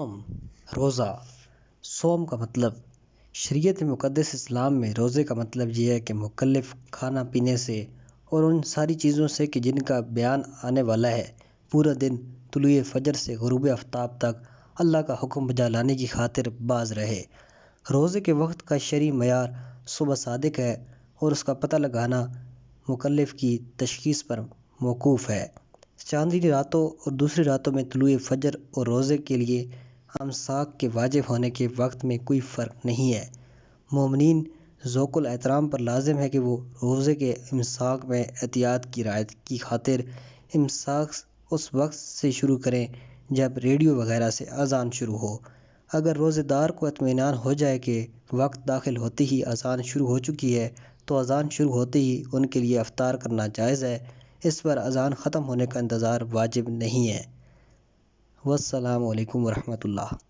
صوم روزہ۔ صوم کا مطلب شریعت مقدس اسلام میں روزے کا مطلب یہ ہے کہ مکلف کھانا پینے سے اور ان ساری چیزوں سے کہ جن کا بیان آنے والا ہے پورا دن طلوع فجر سے غروب آفتاب تک اللہ کا حکم بجا لانے کی خاطر باز رہے۔ روزے کے وقت کا شرعی معیار صبح صادق ہے اور اس کا پتہ لگانا مکلف کی تشخیص پر موقوف ہے۔ چاندنی راتوں اور دوسری راتوں میں طلوع فجر اور روزے کے لیے امساک کے واجب ہونے کے وقت میں کوئی فرق نہیں ہے۔ مومنین ذوق الاحترام پر لازم ہے کہ وہ روزے کے امساک میں احتیاط کی رعایت کی خاطر امساک اس وقت سے شروع کریں جب ریڈیو وغیرہ سے اذان شروع ہو۔ اگر روزے دار کو اطمینان ہو جائے کہ وقت داخل ہوتے ہی اذان شروع ہو چکی ہے تو اذان شروع ہوتے ہی ان کے لیے افطار کرنا جائز ہے، اس پر اذان ختم ہونے کا انتظار واجب نہیں ہے۔ والسلام علیکم ورحمۃ اللہ۔